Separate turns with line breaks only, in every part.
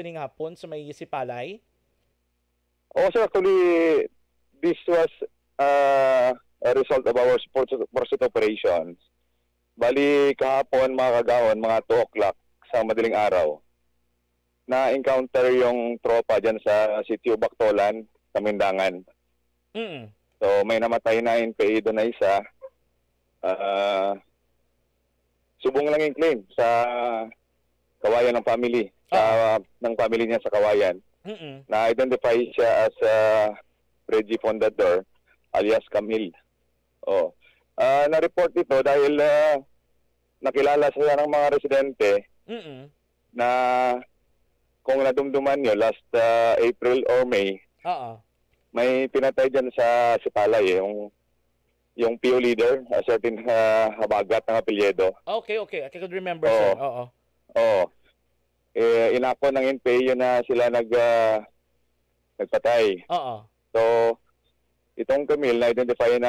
kining hapon sa may Sipalay?
Oh, sir, actually, this was a result of our pursuit operations. Bali, kahapon, mga kagawon, mga 2 o'clock sa madaling araw, na-encounter yung tropa dyan sa sitio Bactolan, sa Mindangan. So, may namatay na NPA doon na isa. Subong lang yung claim sa kawayan ng family, ng family niya sa kawayan. Na-identify siya as Reggie Fondador, alias Camille. Na-report ito dahil nakilala siya ng mga residente na kung nadumduman nyo last April or May, may pinatay dyan sa Sipalay yung PO leader, a certain Habagat ng apelyido.
Okay. I could remember, sir.
Inako ng NPA yun na sila nagpatay. So, itong Camille, na-identify yan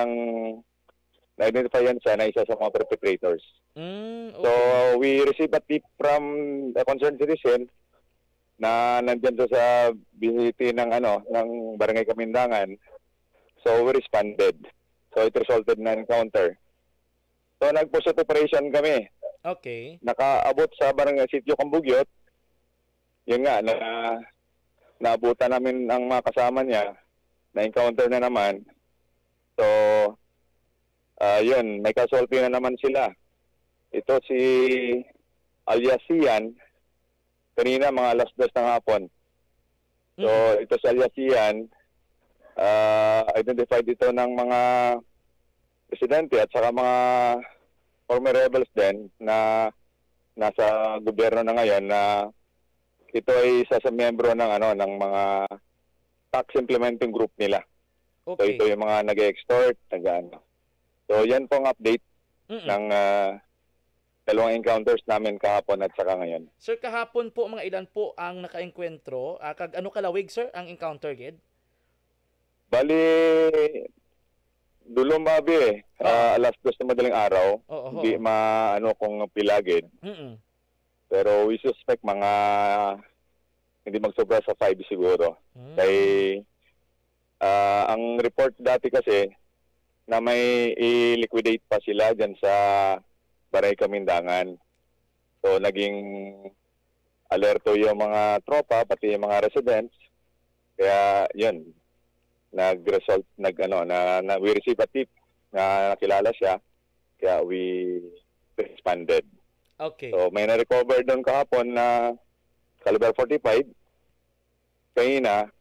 siya na isa sa mga perpetrators.
Okay.
So, we received a tip from a concerned citizen na nandyan sa vicinity ng Barangay Kamindangan. So, we responded. So, it resulted na encounter. So, nag-pursuit operation kami.
Okay.
Nakaabot sa Barangay Sitio Cambugyot. Yun nga, naabutan namin ang mga kasama niya. Na-encounter na naman. So, yun, may casualty na naman sila. Ito si alias Sian, kanina mga alas 2 ng hapon. So, ito si alias Sian, identified ito ng mga presidente at saka mga former rebels din na nasa gobyerno na ngayon na ito ay isa sa miyembro ng mga tax implementing group nila.
Okay.
So, ito yung mga nag-extort, So, yan pong update ng dalawang encounters namin kahapon at saka ngayon.
Sir, kahapon po, mga ilan po ang naka-enkwentro? Ano kalawig, sir, ang encounter, gid?
Bali, dulong babi alas 2 na madaling araw. Hindi kung pilagid. Pero we suspect mga hindi magsobra sa 5 siguro. Kaya ang report dati kasi na may i-liquidate pa sila dyan sa Barangay Kamindangan. So naging alerto yung mga tropa, pati yung mga residents. Kaya yun, we receive a tip na nakilala siya. Kaya we responded.
Okay.
So may na-recover doon kahapon na caliber 45. Kanina,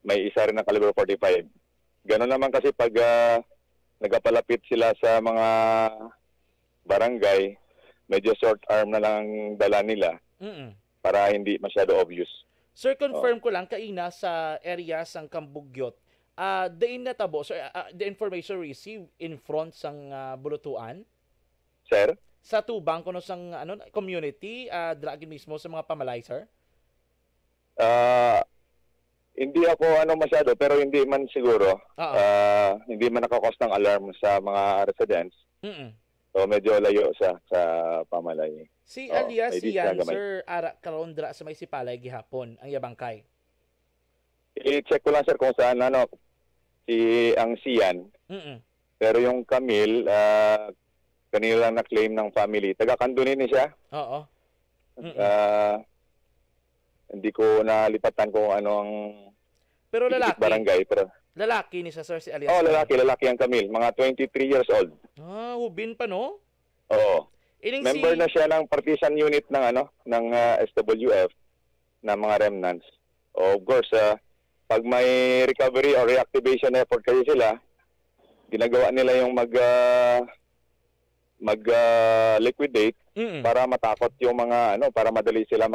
may isa rin na caliber 45. Gano'n naman kasi pag nagapalapit sila sa mga barangay, medyo short arm na lang dala nila para hindi masyado obvious.
Sir, confirm ko lang, kaina sa area sang Cambugyot, diin natabo, sir, the information received in front sang bulutuan?
Sir?
Sa tubang kuno sang community, dragin mismo sa mga pamalay, sir?
Hindi ako masyado, pero hindi man siguro. Hindi man nakakos ng alarm sa mga residents. So medyo layo sa pamalay.
Si alias Sian, sir, ara karondra sa may Sipalay gihapon ang yabangkay.
I-check ko lang, sir, kung saan ang Sian. Pero yung Camille, kanila lang na-claim ng family. Taga-Kandunin ni siya.
Oo.
Hindi ko nalipatan kung ano ang
pero lalaki.
Barangay. Pero
lalaki ni sa sir si alias.
lalaki ang Camille. Mga 23 years old.
Hubin pa, no?
Oo. Member na siya ng partisan unit ng SWF na mga remnants. Of course, pag may recovery or reactivation effort kasi sila, ginagawa nila yung mag-liquidate para matakot yung mga para madali sila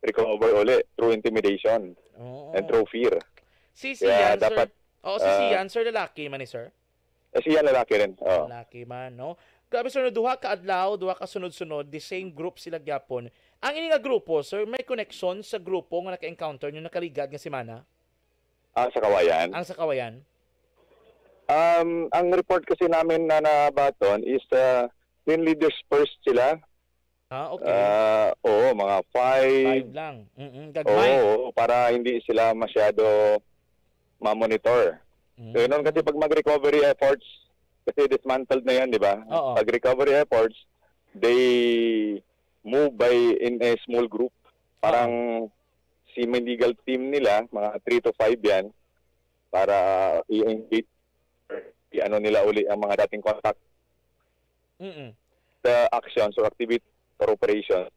recover uli through intimidation and through fear.
Si Sian, sir. Si Sian, sir, lalaki man ni sir?
Si Sian, lalaki rin.
Lalaki man, no? Grabe, sir, duha ka adlaw, duha ka sunod-sunod, the same group sila gyapon. Ang ini nga grupo, sir, may connection sa grupo nga naka-encounter nyo nakaligad nga semana?
Sa Kawayan?
Ang sa Kawayan?
Ang report kasi namin na nabaton is team leaders first sila.
Okay.
Oo, mga 5.
5 lang. Gagmay.
Oo, para hindi sila masyado ma-monitor. So, yun kasi pag mag-recovery efforts, kasi dismantled na yan, di ba? Pag recovery efforts, they move in a small group. Parang legal team nila, mga 3 to 5 yan, para i-engage, nila uli ang mga dating contact. The actions or activity or operations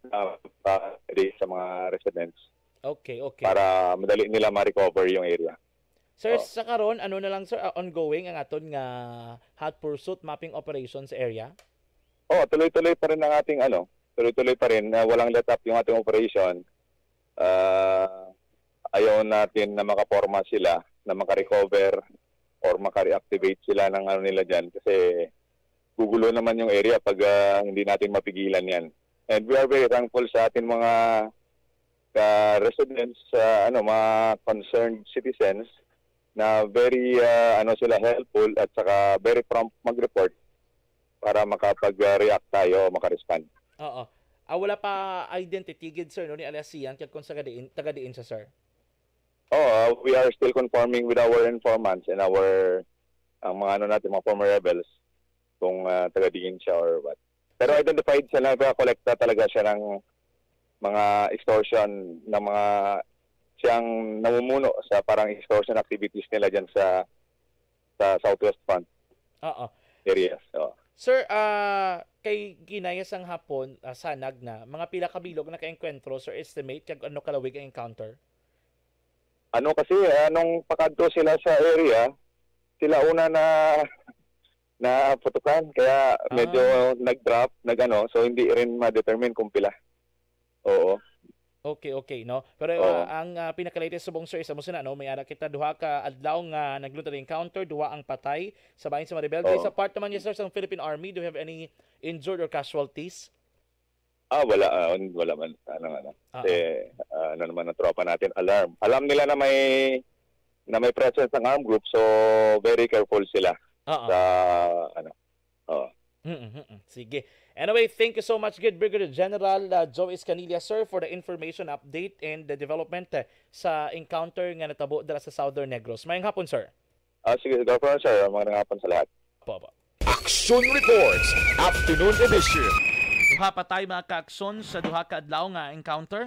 sa mga residents.
Okay.
Para madali nila ma-recover yung area.
Sir, sa karon ano na lang sir, ongoing ang aton nga hot pursuit mapping operation sa area?
Tuloy-tuloy pa rin ang ating tuloy-tuloy pa rin. Walang let up yung ating operation. Ayaw natin na makaporma sila, na makarecover or maka-reactivate sila ng nila dyan kasi gugulo naman yung area pag hindi natin mapigilan yan. And we are very thankful sa ating mga residents, mga concerned citizens na very sila helpful at saka very prompt mag-report para makapag-react tayo, makarespond.
Wala pa identity gid sir no ni Alasian kag kung taga-diin sa sir.
We are still conforming with our informants and ang mga mga former rebels kung taga-diin siya or what. Pero identified siya na kolekta talaga siya ng mga extortion ng mga siyang namumuno sa parang extortion activities nila dyan sa Southwest Front areas.
Sir, kay ginayas ang hapon, sanag na, mga pila kabilog na ka-enkwentro, sir, estimate, kag ano kalawig ang encounter?
Kasi, nung pakadto sila sa area, sila una na putukan, kaya medyo nag-drop, so hindi rin ma-determine kung pila. Oo.
Okay, no? Pero ang pinaka-latest subong sir, isa mo sina, no? May ara kita duha ka adlaw nga naglunta ng encounter, duha ang patay sa bahin sa mga rebelde. Sa part naman niya sir sa Philippine Army, do you have any injured or casualties?
Wala man. Naman ang tropa natin, alam nila na may presence ng armed group, so very careful sila sa
Sige. Anyway, thank you so much, good Brigadier General Joe Escanilla, sir, for the information update and the development sa encounter nga natabo dala sa Southern Negros. Mayang hapon, sir.
Sige, Governor, sir. Magandang hapon sa lahat.
Action Reports, Afternoon Edition.
Duha pa tayo mga ka-aksyon sa duha ka adlaw nga encounter